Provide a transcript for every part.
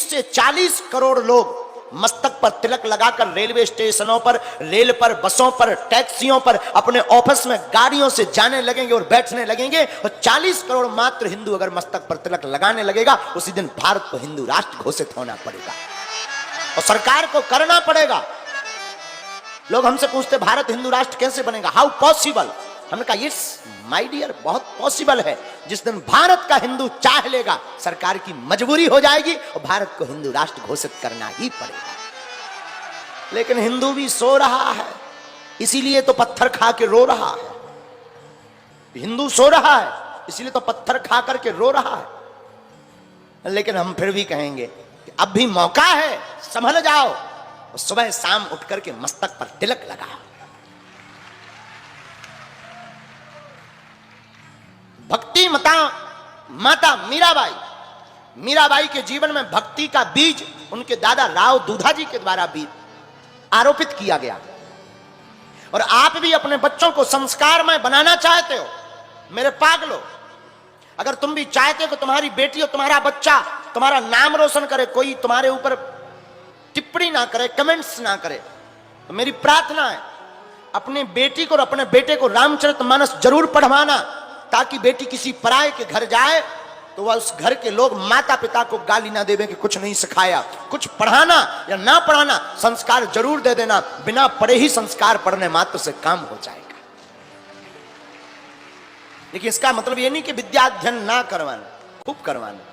30 से 40 करोड़ लोग मस्तक पर तिलक लगाकर रेलवे स्टेशनों पर, रेल पर, बसों पर, टैक्सियों पर, अपने ऑफिस में गाड़ियों से जाने लगेंगे और बैठने लगेंगे। और 40 करोड़ मात्र हिंदू अगर मस्तक पर तिलक लगाने लगेगा, उसी दिन भारत को हिंदू राष्ट्र घोषित होना पड़ेगा और सरकार को करना पड़ेगा। लोग हमसे पूछते भारत हिंदू राष्ट्र कैसे बनेगा, हाउ पॉसिबल। हमने कहा इट्स माय डियर, बहुत पॉसिबल है। जिस दिन भारत का हिंदू चाह लेगा, सरकार की मजबूरी हो जाएगी और भारत को हिंदू राष्ट्र घोषित करना ही पड़ेगा। लेकिन हिंदू भी सो रहा है, इसीलिए तो पत्थर खा के रो रहा है। हिंदू सो रहा है, इसीलिए तो पत्थर खा करके रो रहा है। लेकिन हम फिर भी कहेंगे कि अब भी मौका है, संभल जाओ और सुबह शाम उठ करके मस्तक पर तिलक लगाओ। भक्ति माता मीराबाई के जीवन में भक्ति का बीज उनके दादा राव दूधा जी के द्वारा भी आरोपित किया गया। और आप भी अपने बच्चों को संस्कारमय बनाना चाहते हो मेरे पागलों। अगर तुम भी चाहते हो कि तुम्हारी बेटी और तुम्हारा बच्चा तुम्हारा नाम रोशन करे, कोई तुम्हारे ऊपर टिप्पणी ना करे, कमेंट्स ना करे, तो मेरी प्रार्थना है अपनी बेटी को और अपने बेटे को रामचरितमानस जरूर पढ़वाना, ताकि बेटी किसी पराये के घर जाए तो वह उस घर के लोग माता पिता को गाली ना देवे कि कुछ नहीं सिखाया। कुछ पढ़ाना या ना पढ़ाना, संस्कार जरूर दे देना। बिना पढ़े ही संस्कार पढ़ने मात्र से काम हो जाएगा। लेकिन इसका मतलब यह नहीं कि विद्या अध्ययन ना करवाना, खूब करवाना,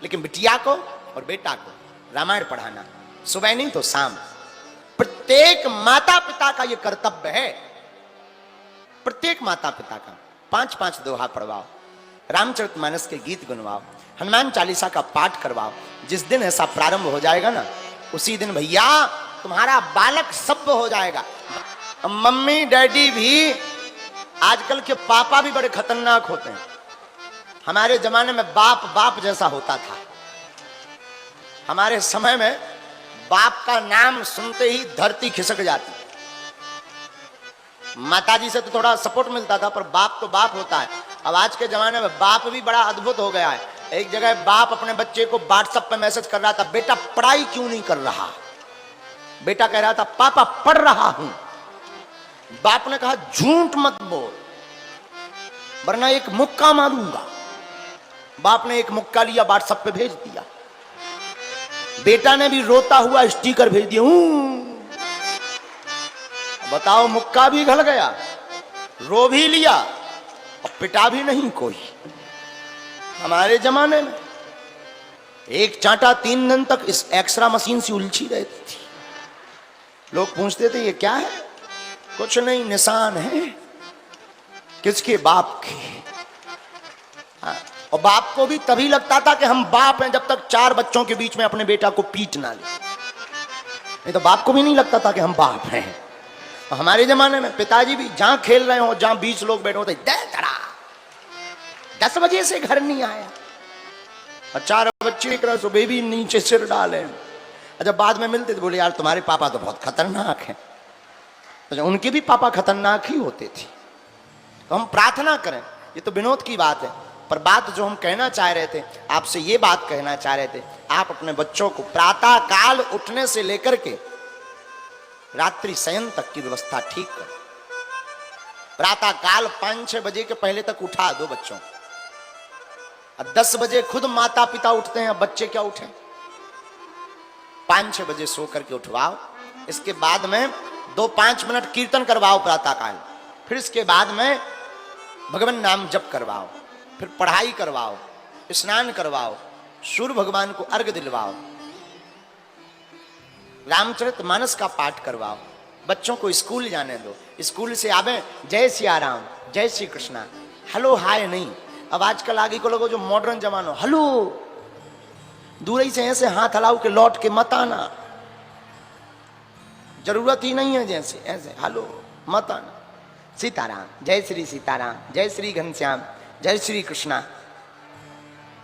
लेकिन बिटिया को और बेटा को रामायण पढ़ाना, सुबह नहीं तो शाम। प्रत्येक माता पिता का यह कर्तव्य है, प्रत्येक माता पिता का। 5-5 दोहा पढ़वाओ, रामचरितमानस के गीत गुनवाओ, हनुमान चालीसा का पाठ करवाओ। जिस दिन ऐसा प्रारंभ हो जाएगा ना, उसी दिन भैया तुम्हारा बालक सभ्य हो जाएगा। मम्मी डैडी भी, आजकल के पापा भी बड़े खतरनाक होते हैं। हमारे जमाने में बाप जैसा होता था। हमारे समय में बाप का नाम सुनते ही धरती खिसक जाती। माताजी से तो थोड़ा सपोर्ट मिलता था, पर बाप तो बाप होता है। अब आज के जमाने में बाप भी बड़ा अद्भुत हो गया है। एक जगह बाप अपने बच्चे को व्हाट्सएप पे मैसेज कर रहा था, बेटा पढ़ाई क्यों नहीं कर रहा। बेटा कह रहा था पापा पढ़ रहा हूं। बाप ने कहा झूठ मत बोल वरना एक मुक्का मारूंगा। बाप ने एक मुक्का लिया, व्हाट्सएप पे भेज दिया। बेटा ने भी रोता हुआ स्टिकर भेज दिया। बताओ, मुक्का भी घल गया, रो भी लिया और पिटा भी नहीं कोई। हमारे जमाने में एक चांटा 3 दिन तक इस एक्सरा मशीन से उलझी रहती थी। लोग पूछते थे ये क्या है, कुछ नहीं, निशान है। किसके? बाप के। और बाप को भी तभी लगता था कि हम बाप हैं जब तक 4 बच्चों के बीच में अपने बेटा को पीट ना ले। नहीं तो बाप को भी नहीं लगता था कि हम बाप हैं। हमारे जमाने में पिताजी भी जहां खेल रहे हो, जहां 20 लोग बैठे होते, 10 बजे से घर नहीं आया और 4 बच्चे एक रहे, सुबह भी नीचे सिर डाले। जब बाद में मिलते थे बोले यार तुम्हारे पापा तो बहुत खतरनाक हैं। तो उनके भी पापा खतरनाक ही होते थे। तो हम प्रार्थना करें, ये तो विनोद की बात है, पर बात जो हम कहना चाह रहे थे, आपसे ये बात कहना चाह रहे थे, आप अपने बच्चों को प्रातः काल उठने से लेकर के रात्रि शयन तक की व्यवस्था ठीक करो। प्रातः काल 5-6 बजे के पहले तक उठा दो बच्चों। अब 10 बजे खुद माता पिता उठते हैं, अब बच्चे क्या उठे। 5-6 बजे सो करके उठवाओ। इसके बाद में 2-5 मिनट कीर्तन करवाओ प्रातः काल। फिर इसके बाद में भगवान नाम जप करवाओ, फिर पढ़ाई करवाओ, स्नान करवाओ, सूर्य भगवान को अर्घ्य दिलवाओ, रामचरितमानस का पाठ करवाओ। बच्चों को स्कूल जाने दो, स्कूल से आवे जय सिया राम, जय श्री कृष्णा, हेलो हाय नहीं। अब आजकल आगे को लोगों जो मॉडर्न जमानो, हेलो, दूर ही से ऐसे हाथ हलाओ के लौट के मत आना, जरूरत ही नहीं है, जैसे ऐसे हेलो मत आना। सीताराम, जय श्री सीताराम, जय श्री घनश्याम, जय श्री कृष्णा,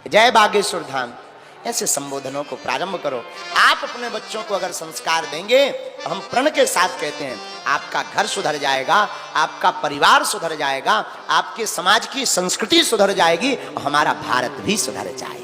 जय बागेश्वर धाम, ऐसे संबोधनों को प्रारंभ करो। आप अपने बच्चों को अगर संस्कार देंगे, हम प्रण के साथ कहते हैं आपका घर सुधर जाएगा, आपका परिवार सुधर जाएगा, आपके समाज की संस्कृति सुधर जाएगी और हमारा भारत भी सुधर जाएगा।